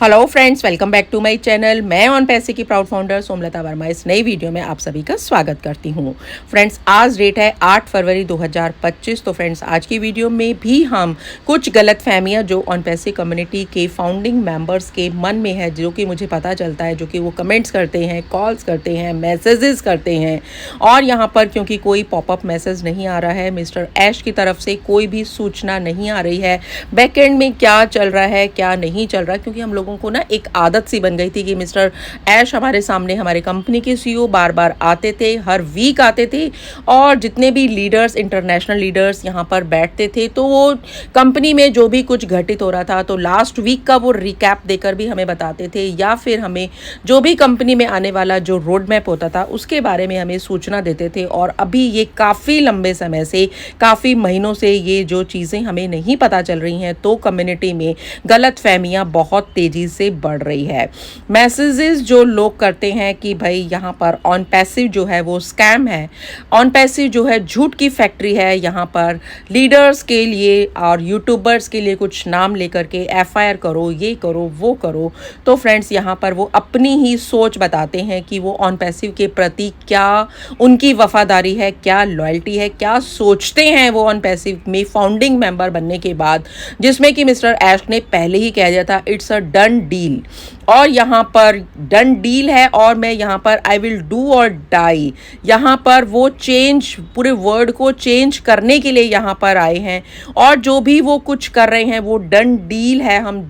Hello friends, welcome back to my channel. मैं ऑन पैसे की प्राउड फाउंडर सोमलता वर्मा इस नई वीडियो में आप सभी का स्वागत करती हूँ। फ्रेंड्स, आज डेट है 8 फरवरी 2025। तो फ्रेंड्स, आज की वीडियो में भी हम कुछ गलतफहमियाँ जो ऑन पैसे कम्युनिटी के फाउंडिंग मेंबर्स के मन में है, जो कि मुझे पता चलता है, जो कि वो कमेंट्स करते हैं, कॉल्स करते हैं, मैसेजेस करते हैं। और यहाँ पर क्योंकि कोई पॉपअप मैसेज नहीं आ रहा है, मिस्टर ऐश की तरफ से कोई भी सूचना नहीं आ रही है बैकएंड में क्या चल रहा है क्या नहीं चल रहा, क्योंकि हम लोगों को ना एक आदत सी बन गई थी कि मिस्टर ऐश हमारे सामने, हमारे कंपनी के सीईओ बार बार आते थे, हर वीक आते थे, और जितने भी लीडर्स, इंटरनेशनल लीडर्स यहाँ पर बैठते थे तो वो कंपनी में जो भी कुछ घटित हो रहा था तो लास्ट वीक का वो रिकैप देकर भी हमें बताते थे, या फिर हमें जो भी कंपनी में आने वाला जो रोड मैप होता था उसके बारे में हमें सूचना देते थे। और अभी ये काफ़ी लंबे समय से, काफ़ी महीनों से ये जो चीज़ें हमें नहीं पता चल रही हैं, तो कम्युनिटी में गलतफहमियां बहुत तेज़ी से बढ़ रही है। मैसेजेस जो लोग करते हैं कि भाई यहाँ पर ऑन पैसिव जो है वो स्कैम है, ऑन पैसिव जो है झूठ की फैक्ट्री है, यहाँ पर लीडर्स के लिए और यूट्यूबर्स के लिए कुछ नाम लेकर के एफआईआर करो, ये करो, वो करो। तो फ्रेंड्स, यहाँ पर वो अपनी ही सोच बताते हैं कि वो ऑन पैसिव के प्रति क्या उनकी वफादारी है, क्या लॉयल्टी है, क्या सोचते हैं वो ऑन पैसिव में फाउंडिंग मेंबर बनने के बाद, जिसमें कि मिस्टर ऐश ने पहले ही कह दिया था इट्स अ डन डील। और यहाँ पर डन डील है, और मैं यहाँ पर आई विल डू और डाई, यहाँ पर वो चेंज, पूरे वर्ड को चेंज करने के लिए यहाँ पर आए हैं। और जो भी वो कुछ कर रहे हैं वो डन डील है। हम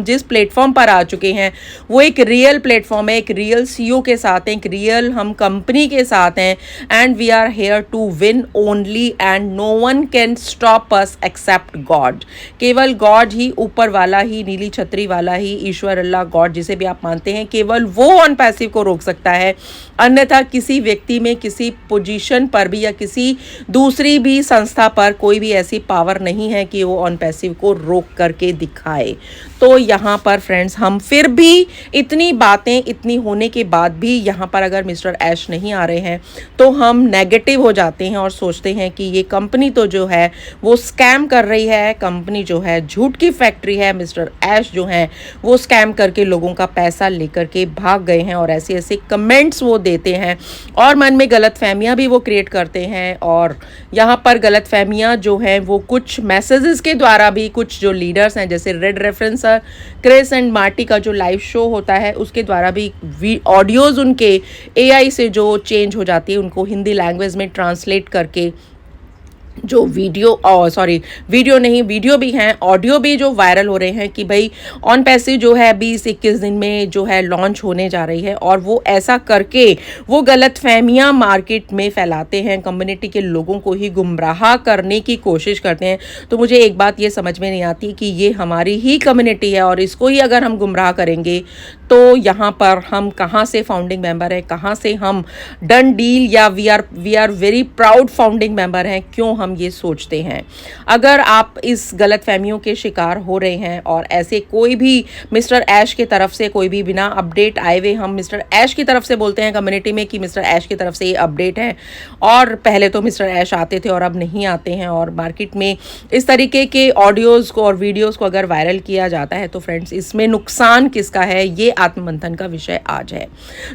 जिस प्लेटफॉर्म पर आ चुके हैं वो एक रियल प्लेटफॉर्म है, एक रियल सीईओ के साथ हैं, एक रियल हम कंपनी के साथ हैं, and we are here to win only and no one can stop us except God. केवल गॉड ही, ऊपर वाला ही, नीली छतरी वाला ही, ईश्वर, अल्लाह, गॉड, जिसे भी आप मानते हैं, केवल वो ऑन पैसिव को रोक सकता है। अन्यथा किसी व्यक्ति में, किसी पोजीशन पर भी या किसी दूसरी भी संस्था पर कोई भी ऐसी पावर नहीं है कि वो ऑन पैसिव को रोक करके दिखाए। तो यहाँ पर फ्रेंड्स, हम फिर भी इतनी बातें, इतनी होने के बाद भी यहाँ पर अगर मिस्टर ऐश नहीं आ रहे हैं तो हम नेगेटिव हो जाते हैं और सोचते हैं कि ये कंपनी तो जो है वो स्कैम कर रही है, कंपनी जो है झूठ की फैक्ट्री है, मिस्टर ऐश जो है वो स्कैम करके लोगों का पैसा लेकर के भाग गए हैं, और ऐसे ऐसे कमेंट्स वो देते हैं और मन में गलतफहमियां भी वो क्रिएट करते हैं। और यहाँ पर गलतफहमियां जो हैं वो कुछ मैसेजेस के द्वारा भी, कुछ जो लीडर्स हैं जैसे रेड रेफरेंसर क्रिस एंड मार्टी का जो लाइव शो होता है उसके द्वारा भी ऑडियोज उनके एआई से जो चेंज हो जाती है, उनको हिंदी लैंग्वेज में ट्रांसलेट करके जो वीडियो नहीं, वीडियो भी हैं, ऑडियो भी जो वायरल हो रहे हैं कि भाई ऑन पैसिव जो है 20-21 दिन में जो है लॉन्च होने जा रही है, और वो ऐसा करके वो गलतफहमियां मार्केट में फैलाते हैं, कम्युनिटी के लोगों को ही गुमराह करने की कोशिश करते हैं। तो मुझे एक बात ये समझ में नहीं आती कि ये हमारी ही कम्युनिटी है, और इसको ही अगर हम गुमराह करेंगे तो यहाँ पर हम कहाँ से फाउंडिंग मेंबर हैं, कहाँ से हम डन डील या we are very proud founding member हैं, क्यों हम ये सोचते हैं। अगर आप इस गलतफहमियों के शिकार हो रहे हैं और ऐसे कोई भी मिस्टर ऐश की तरफ से कोई भी बिना अपडेट आए हुए, हम मिस्टर ऐश की तरफ से बोलते हैं कम्युनिटी में कि मिस्टर ऐश की तरफ से ये अपडेट है, और पहले तो मिस्टर ऐश आते थे और अब नहीं आते हैं, और मार्केट में इस तरीके के ऑडियोज़ को और वीडियोज़ को अगर वायरल किया जाता है तो फ्रेंड्स, इसमें नुकसान किसका है, ये आत्ममंथन का विषय आज है।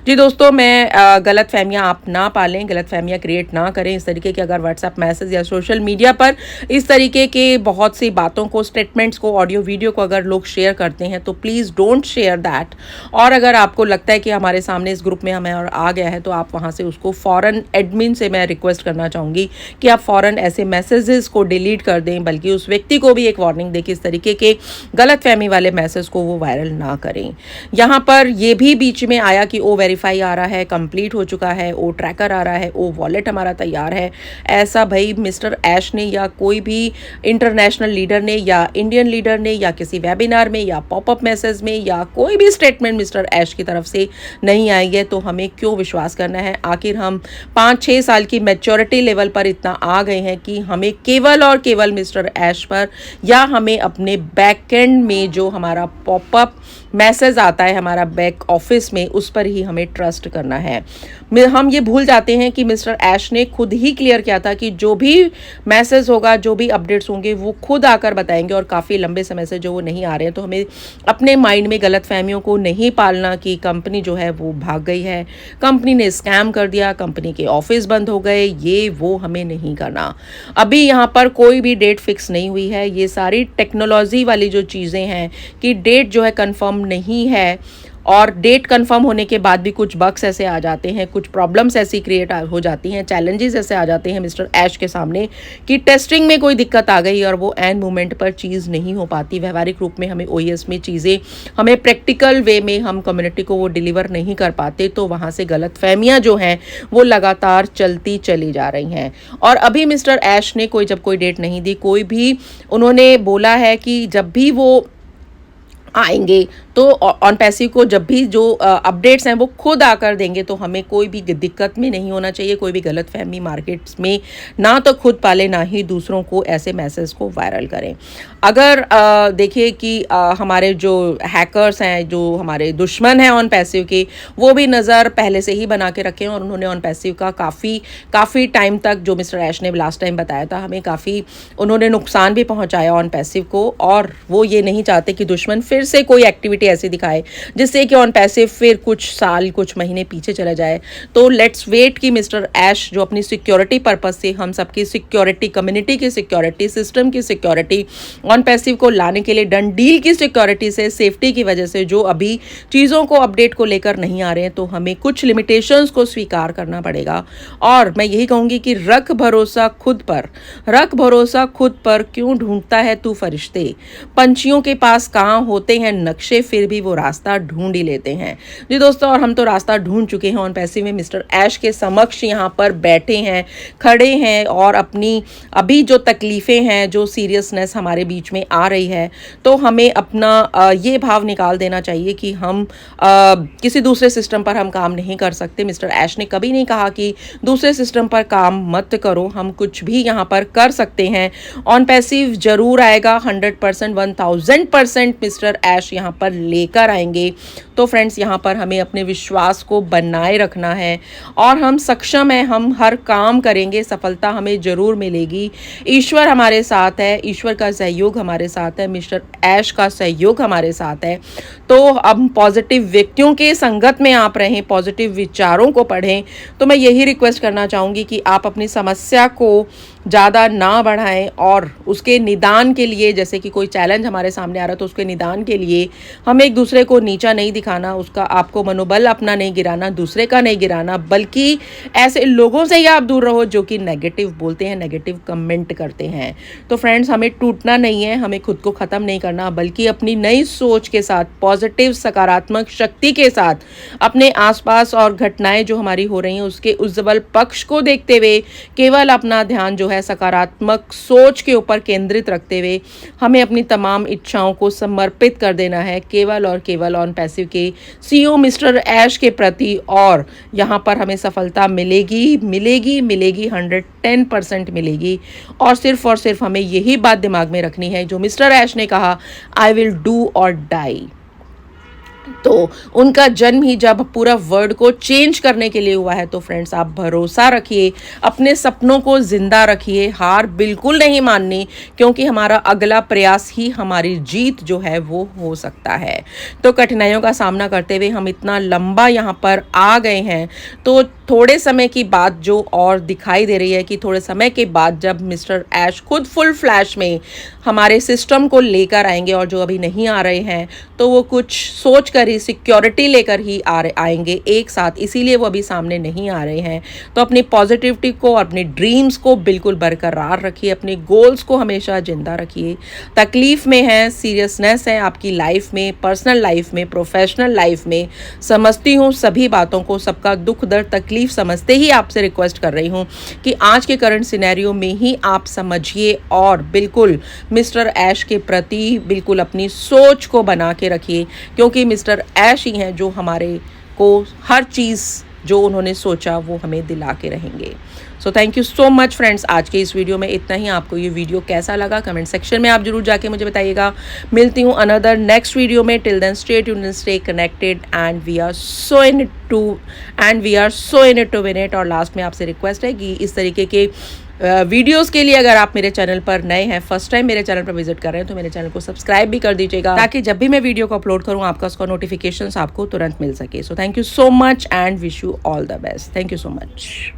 जी दोस्तों, मैं गलतफहमियां आप ना पालें, गलतफहमियां क्रिएट ना करें। इस तरीके के अगर व्हाट्सएप मैसेज या सोशल मीडिया पर इस तरीके के बहुत सी बातों को, स्टेटमेंट्स को, ऑडियो वीडियो को अगर लोग शेयर करते हैं तो प्लीज़ डोंट शेयर दैट। और अगर आपको लगता है कि हमारे सामने इस ग्रुप में हमें और आ गया है तो आप वहाँ से उसको फ़ौरन, एडमिन से मैं रिक्वेस्ट करना चाहूँगी कि आप फ़ौरन ऐसे मैसेजेस को डिलीट कर दें, बल्कि उस व्यक्ति को भी एक वार्निंग दें कि इस तरीके के गलतफहमी वाले मैसेज को वो वायरल ना करें। यहाँ पर ये भी बीच में आया कि ओ वेरीफाई आ रहा है, कंप्लीट हो चुका है, ओ ट्रैकर आ रहा है, ओ वॉलेट हमारा तैयार है। ऐसा भाई मिस्टर ऐश ने या कोई भी इंटरनेशनल लीडर ने या इंडियन लीडर ने या किसी वेबिनार में या पॉपअप मैसेज में या कोई भी स्टेटमेंट मिस्टर ऐश की तरफ से नहीं आई है, तो हमें क्यों विश्वास करना है। आखिर हम 5-6 साल की मैच्योरिटी लेवल पर इतना आ गए हैं कि हमें केवल और केवल मिस्टर ऐश पर, या हमें अपने बैकएंड में जो हमारा पॉपअप मैसेज आता है हमारा बैक ऑफिस में, उस पर ही हमें ट्रस्ट करना है। हम ये भूल जाते हैं कि मिस्टर ऐश ने खुद ही क्लियर किया था कि जो भी मैसेज होगा, जो भी अपडेट्स होंगे, वो खुद आकर बताएंगे, और काफ़ी लंबे समय से जो वो नहीं आ रहे हैं। तो हमें अपने माइंड में गलतफहमियों को नहीं पालना कि कंपनी जो है वो भाग गई है, कंपनी ने स्कैम कर दिया, कंपनी के ऑफिस बंद हो गए, ये वो हमें नहीं करना। अभी यहाँ पर कोई भी डेट फिक्स नहीं हुई है। ये सारी टेक्नोलॉजी वाली जो चीज़ें हैं कि डेट जो है कंफर्म नहीं है, और डेट कंफर्म होने के बाद भी कुछ बग्स ऐसे आ जाते हैं, कुछ प्रॉब्लम्स ऐसी क्रिएट हो जाती हैं, चैलेंजेस ऐसे आ जाते हैं मिस्टर ऐश के सामने कि टेस्टिंग में कोई दिक्कत आ गई और वो एंड मोमेंट पर चीज़ नहीं हो पाती। व्यवहारिक रूप में हमें ओईएस में चीज़ें, हमें प्रैक्टिकल वे में हम कम्युनिटी को वो डिलीवर नहीं कर पाते, तो वहाँ से गलतफहमियाँ जो हैं वो लगातार चलती चली जा रही हैं। और अभी मिस्टर ऐश ने जब कोई डेट नहीं दी, कोई भी उन्होंने बोला है कि जब भी वो आएंगे तो ऑन पैसिव को जब भी जो अपडेट्स हैं वो खुद आकर देंगे, तो हमें कोई भी दिक्कत में नहीं होना चाहिए, कोई भी गलतफहमी मार्केट्स में ना तो खुद पाले, ना ही दूसरों को ऐसे मैसेज को वायरल करें। अगर देखिए कि हमारे जो हैकर्स हैं, जो हमारे दुश्मन हैं ऑन पैसिव के, वो भी नज़र पहले से ही बना के रखे हैं, और उन्होंने ऑन पैसिव का काफ़ी टाइम तक, जो मिस्टर ऐश ने लास्ट टाइम बताया था, हमें काफ़ी उन्होंने नुकसान भी पहुंचाया ऑन पैसिव को, और वो ये नहीं चाहते कि दुश्मन फिर से कोई एक्टिविटी ऐसी दिखाए जिससे कि ऑन पैसिव फिर कुछ साल, कुछ महीने पीछे चला जाए। तो लेट्स वेट कि मिस्टर ऐश जो अपनी सिक्योरिटी पर्पज से, हम सबकी सिक्योरिटी, कम्युनिटी की सिक्योरिटी, सिस्टम की सिक्योरिटी, ऑन पैसिव को लाने के लिए डन डील की सिक्योरिटी से, सेफ्टी की वजह से जो अभी चीज़ों को, अपडेट को लेकर नहीं आ रहे हैं, तो हमें कुछ लिमिटेशंस को स्वीकार करना पड़ेगा। और मैं यही कहूँगी कि रख भरोसा खुद पर, रख भरोसा खुद पर, क्यों ढूंढता है तू फरिश्ते, पंछियों के पास कहाँ होते हैं नक्शे, फिर भी वो रास्ता ढूंढ ही लेते हैं। जी दोस्तों, और हम तो रास्ता ढूंढ चुके हैं ऑन पैसिव में, मिस्टर ऐश के समक्ष यहाँ पर बैठे हैं, खड़े हैं, और अपनी अभी जो तकलीफ़ें हैं, जो सीरियसनेस हमारे बीच में आ रही है, तो हमें अपना ये भाव निकाल देना चाहिए कि हम किसी दूसरे सिस्टम पर हम काम नहीं कर सकते। मिस्टर ऐश ने कभी नहीं कहा कि दूसरे सिस्टम पर काम मत करो, हम कुछ भी यहाँ पर कर सकते हैं। ऑन पैसिव जरूर आएगा, 100%, 1000% मिस्टर ऐश यहाँ पर लेकर आएंगे। तो फ्रेंड्स, यहाँ पर हमें अपने विश्वास को बनाए रखना है, और हम सक्षम हैं, हम हर काम करेंगे, सफलता हमें जरूर मिलेगी। ईश्वर हमारे साथ है, ईश्वर का सहयोग हमारे साथ है, मिस्टर ऐश का सहयोग हमारे साथ है। तो अब पॉजिटिव व्यक्तियों के संगत में आप रहें, पॉजिटिव विचारों को पढ़ें। तो मैं यही रिक्वेस्ट करना चाहूँगी कि आप अपनी समस्या को ज़्यादा ना बढ़ाएं, और उसके निदान के लिए, जैसे कि कोई चैलेंज हमारे सामने आ रहा है, तो उसके निदान के लिए हमें एक दूसरे को नीचा नहीं दिखाना, उसका आपको मनोबल अपना नहीं गिराना, दूसरे का नहीं गिराना, बल्कि ऐसे लोगों से ही आप दूर रहो जो कि नेगेटिव बोलते हैं, नेगेटिव कमेंट करते हैं। तो फ्रेंड्स, हमें टूटना नहीं है, हमें खुद को ख़त्म नहीं करना, बल्कि अपनी नई सोच के साथ, पॉजिटिव सकारात्मक शक्ति के साथ, अपने आसपास और घटनाएं जो हमारी हो रही हैं उसके उज्ज्वल पक्ष को देखते हुए, केवल अपना ध्यान जो है सकारात्मक सोच के ऊपर केंद्रित रखते हुए, हमें अपनी तमाम इच्छाओं को समर्पित कर देना है केवल और केवल ऑन पैसिव के सीईओ मिस्टर ऐश के प्रति। और यहाँ पर हमें सफलता मिलेगी, मिलेगी, मिलेगी, 110% मिलेगी। और सिर्फ हमें यही बात दिमाग में रखनी है जो मिस्टर ऐश ने कहा, आई विल डू और डाई। तो उनका जन्म ही जब पूरा वर्ल्ड को चेंज करने के लिए हुआ है, तो फ्रेंड्स, आप भरोसा रखिए, अपने सपनों को जिंदा रखिए, हार बिल्कुल नहीं माननी, क्योंकि हमारा अगला प्रयास ही हमारी जीत जो है वो हो सकता है। तो कठिनाइयों का सामना करते हुए हम इतना लंबा यहाँ पर आ गए हैं, तो थोड़े समय की बात जो और दिखाई दे रही है कि थोड़े समय के बाद जब मिस्टर ऐश खुद फुल फ्लैश में हमारे सिस्टम को लेकर आएंगे, और जो अभी नहीं आ रहे हैं तो वो कुछ सोच कर ही, सिक्योरिटी लेकर ही आएंगे एक साथ, इसीलिए वो अभी सामने नहीं आ रहे हैं। तो अपनी पॉजिटिविटी को, अपने ड्रीम्स को बिल्कुल बरकरार रखिए, अपने गोल्स को हमेशा जिंदा रखिए। तकलीफ में है, सीरियसनेस है आपकी लाइफ में, पर्सनल लाइफ में, प्रोफेशनल लाइफ में, समझती हूँ सभी बातों को, सबका दुख दर्द तकलीफ समझते ही आपसे रिक्वेस्ट कर रही हूँ कि आज के करंट सिनेरियो में ही आप समझिए, और बिल्कुल मिस्टर ऐश के प्रति बिल्कुल अपनी सोच को बना के रखिए, क्योंकि मिस्टर ऐश ही हैं जो हमारे को हर चीज़ जो उन्होंने सोचा वो हमें दिला के रहेंगे। So thank you so much friends, आज के इस वीडियो में इतना ही। आपको ये वीडियो कैसा लगा कमेंट सेक्शन में आप जरूर जाके मुझे बताइएगा। मिलती हूँ अनदर नेक्स्ट वीडियो में। Till then stay tuned, stay connected and we are so in it to win it. और लास्ट में आपसे रिक्वेस्ट है कि इस तरीके के वीडियोस के लिए अगर आप मेरे चैनल पर नए हैं, फर्स्ट टाइम मेरे चैनल पर विजिट कर रहे हैं, तो मेरे चैनल को सब्सक्राइब भी कर दीजिएगा, ताकि जब भी मैं वीडियो को अपलोड करूं आपका उसका नोटिफिकेशंस आपको तुरंत मिल सके। So thank you so much and wish you all the best. Thank you so much.